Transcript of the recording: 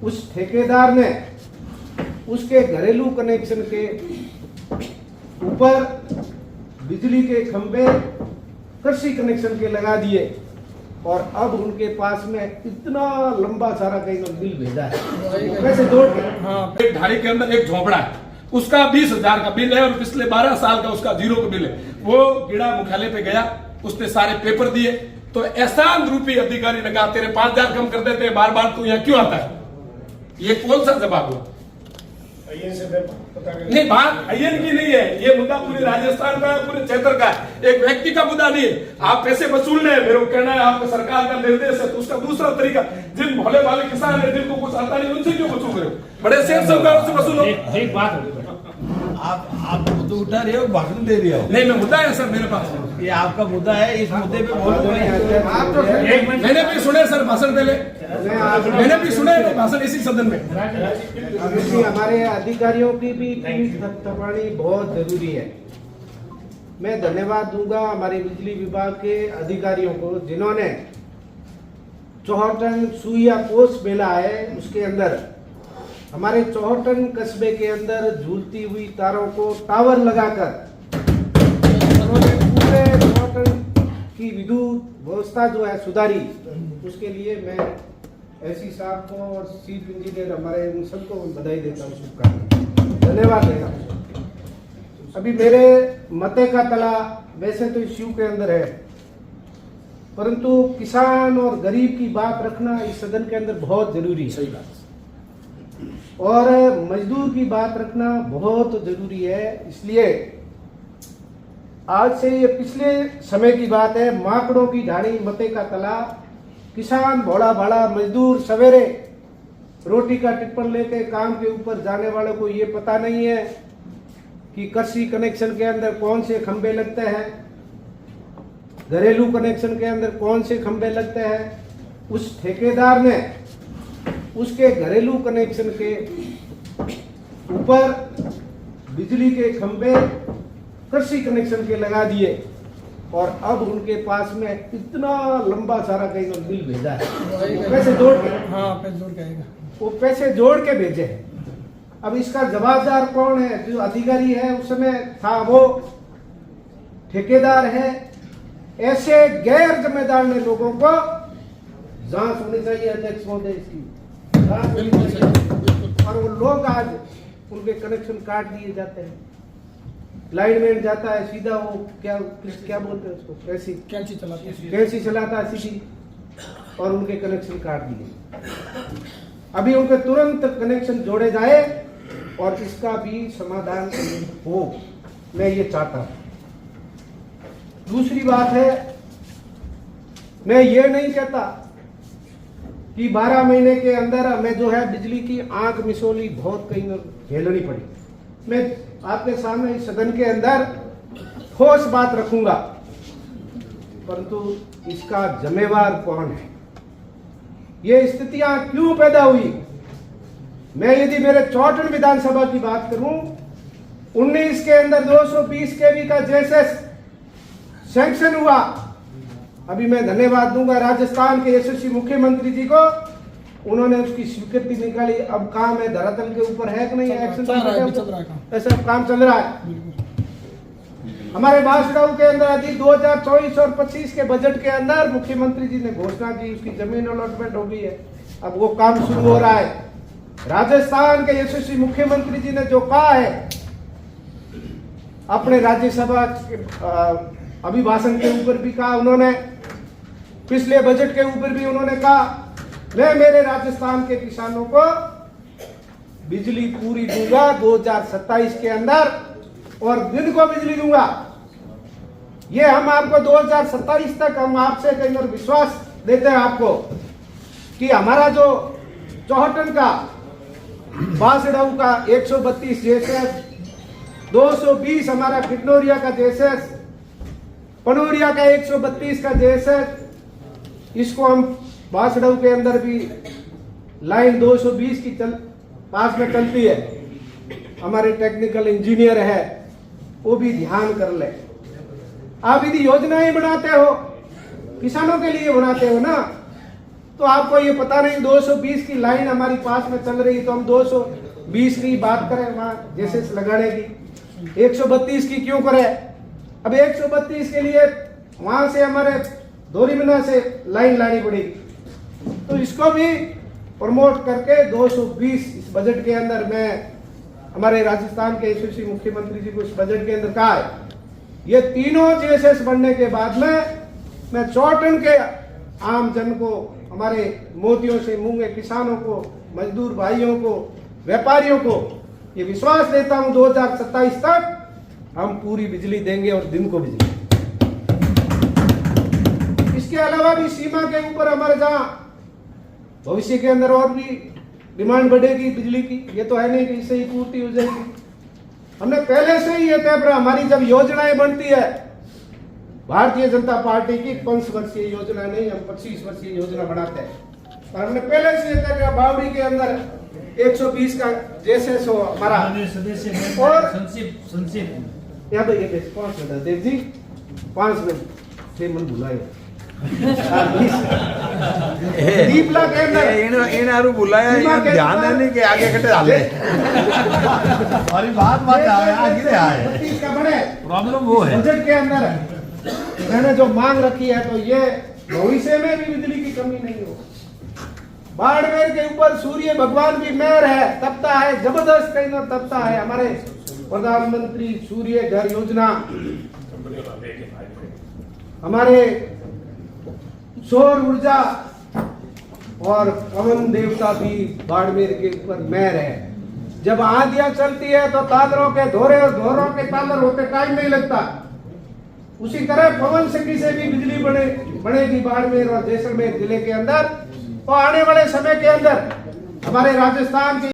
उस ठेकेदार ने उसके घरेलू कनेक्शन के ऊपर बिजली के खंभे कृषि कनेक्शन के लगा दिए और अब उनके पास में इतना लंबा सारा कहीं बिल भेजा है कैसे जोड़ के। एक ढाई के अंदर एक झोपड़ा है, उसका 20,000 का बिल है और पिछले 12 साल का उसका 0 का बिल है। वो गिड़ा मुख्यालय पे गया, उसने सारे पेपर दिए तो एहसान रूपी अधिकारी ने कहा तेरे 5,000 कम कर देते, बार बार तू यहाँ क्यों आता है? ये कौन सा जवाब हुआ? नहीं, बात अय्यन की नहीं है, ये मुद्दा पूरे राजस्थान का है, पूरे क्षेत्र का है, एक व्यक्ति का मुद्दा नहीं है। आप पैसे वसूलने हैं, मेरे को कहना है आपको सरकार का निर्देश है, तो उसका दूसरा तरीका, जिन भोले भाले किसान है जिनको कुछ आता नहीं उनसे क्यों वसूल रहे हो? बड़े सेठ साहूकारों से वसूलो। एक बात आप मुद्दा उठा रहे हो, भाषण दे रहे हो। नहीं, मैं मुद्दा है सर मेरे पास, ये आपका मुद्दा है, इस मुद्दे पे बोलो। मैंने भी सुने सर भाषण पहले, मैंने भी सुने भाषण इसी सदन में। हमारे अधिकारियों की भी थपथपानी बहुत जरूरी है। मैं धन्यवाद दूंगा हमारे बिजली विभाग के अधिकारियों को जिन्होंने चौहटन सुइया पोस्ट मेला है उसके अंदर हमारे चौहटन कस्बे के अंदर झूलती हुई तारों को टावर लगाकर उन्होंने पूरे चौहटन की विद्युत व्यवस्था जो है सुधारी। उसके लिए मैं एसी साहब को और चीफ इंजीनियर हमारे उन सबको बधाई देता हूँ, शुभकामनाएं, धन्यवाद देता हूँ। अभी मेरे मते का तला वैसे तो इस शिव के अंदर है, परंतु किसान और गरीब की बात रखना इस सदन के अंदर बहुत जरूरी है। सही बात। और मजदूर की बात रखना बहुत जरूरी है। इसलिए आज से ये पिछले समय की बात है, माकड़ों की ढाणी मते का तला, किसान भोला भाला मजदूर सवेरे रोटी का टिप्पण लेके काम के ऊपर जाने वालों को ये पता नहीं है कि कृषि कनेक्शन के अंदर कौन से खंबे लगते हैं, घरेलू कनेक्शन के अंदर कौन से खंबे लगते हैं। उस ठेकेदार ने उसके घरेलू कनेक्शन के ऊपर बिजली के खंबे कृषि कनेक्शन के लगा दिए और अब उनके पास में इतना लंबा सारा कहीं बिल भेजा है पैसे जोड़ के। पैसे जोड़ के आएगा, वो पैसे जोड़ के भेजे हैं। अब इसका जवाबदार कौन है? जो अधिकारी है उस समय था वो ठेकेदार है। ऐसे गैर जिम्मेदार ने लोगों को जांच होनी चाहिए, अध्यक्ष महोदय, इसकी जांच होनी चाहिए। और वो लोग आज उनके कनेक्शन काट दिए जाते हैं, लाइनमैन जाता है सीधा वो क्या बोलते हैं उसको, कैंची चलाता है सीधी और उनके कनेक्शन काट दिए। अभी उनके तुरंत कनेक्शन जोड़े जाए और इसका भी समाधान हो, मैं ये चाहता हूं। दूसरी बात है, मैं ये नहीं कहता कि 12 महीने के अंदर हमें जो है बिजली की आंख मिसोली बहुत कहीं झेलनी पड़ी। मैं आपके सामने इस सदन के अंदर ठोस बात रखूंगा, परंतु इसका जिम्मेवार कौन है? ये स्थितियां क्यों पैदा हुई? मैं यदि मेरे चौहटन विधानसभा की बात करूं, 19 के अंदर 220 केवी का जेएसएस सैंक्शन हुआ। अभी मैं धन्यवाद दूंगा राजस्थान के यशस्वी मुख्यमंत्री जी को, उन्होंने उसकी स्वीकृति निकाली। अब काम है धरातल के ऊपर है कि नहीं, एक्शन ऐसा काम चल रहा है। हमारे बांसगांव के अंदर अभी 2024 और 25 के बजट के अंदर मुख्यमंत्री जी ने घोषणा की, उसकी जमीन अलॉटमेंट हो गई है, अब वो काम शुरू हो रहा है। राजस्थान के यशस्वी मुख्यमंत्री जी ने जो कहा है अपने राज्यसभा अभिभाषण के ऊपर भी कहा, उन्होंने पिछले बजट के ऊपर भी उन्होंने कहा, मैं मेरे राजस्थान के किसानों को बिजली पूरी दूंगा 2027 के अंदर और दिन को बिजली दूंगा। ये हम आपको 2027 तक हम आपसे कहीं और विश्वास देते हैं आपको कि हमारा जो चौहटन का बांसगांव का 132 जेएसएस, 220 हमारा किटनोरिया का जेएसएस, पनोरिया का 132 का जेएसएस, इसको हम बांसगांव के अंदर भी लाइन 220 की पास में चलती है। हमारे टेक्निकल इंजीनियर है, वो भी ध्यान कर ले। आप यदि योजनाएं बनाते हो किसानों के लिए बनाते हो ना, तो आपको ये पता नहीं 220 की लाइन हमारी पास में चल रही, तो हम 220 की बात करें वहां जैसे लगाने की, 132 की क्यों करें? अब 132 के लिए वहां से हमारे धोरीबिना से लाइन लानी पड़ेगी, तो इसको भी प्रमोट करके 220 इस बजट के अंदर मैं हमारे राजस्थान के यशस्वी मुख्यमंत्री जी को इस बजट के अंदर कहा है। ये तीनों जीएसएस बनने के बाद में मैं चौटन के आम जन को, हमारे मोतियों से मूंगे किसानों को, मजदूर भाइयों को, व्यापारियों को ये विश्वास देता हूं 2027 तक हम पूरी बिजली देंगे और दिन को बिजली। इसके अलावा भी सीमा के ऊपर हमारे जहां भविष्य के अंदर और भी डिमांड बढ़ेगी बिजली की, ये तो है नहीं कि इससे ही पूर्ति हो जाएगी। हमने पहले से ही ये तय करा, हमारी जब योजनाएं बनती है, भारतीय जनता पार्टी की 5 वर्षीय योजना नहीं, हम 25 वर्षीय योजना बनाते हैं, और हमने पहले से ये तय करा बावड़ी के अंदर 120 का जैसे सो हमारा सदस्य और संक्षिप्त यहाँ पे ये 5 मिनट देव जी 5 मिनट से मन भुलाए दीपला के अंदर एनारू बुलाया सीमा ये के ध्यान है नहीं कि आगे कटे डाले और ये बात आए आगे आए 32 का बने प्रॉब्लम वो है। बजट के अंदर मैंने जो मांग रखी है, तो ये भविष्य में भी बिजली की कमी नहीं हो। बाड़मेर के ऊपर सूर्य भगवान भी मेहर है, तपता है जबरदस्त, कहीं ना तपता है। हमारे प्रधानमंत्री सूर्य घर योजना, हमारे सौर ऊर्जा और पवन देवता भी बाड़मेर के ऊपर मेहर है। जब आंधियां चलती है तो तादरों के धोरे और धोरों के तादर होते टाइम नहीं लगता। उसी तरह पवन शक्ति से भी बिजली बनेगी बाड़मेर और जैसलमेर जिले के अंदर। तो आने वाले समय के अंदर हमारे राजस्थान के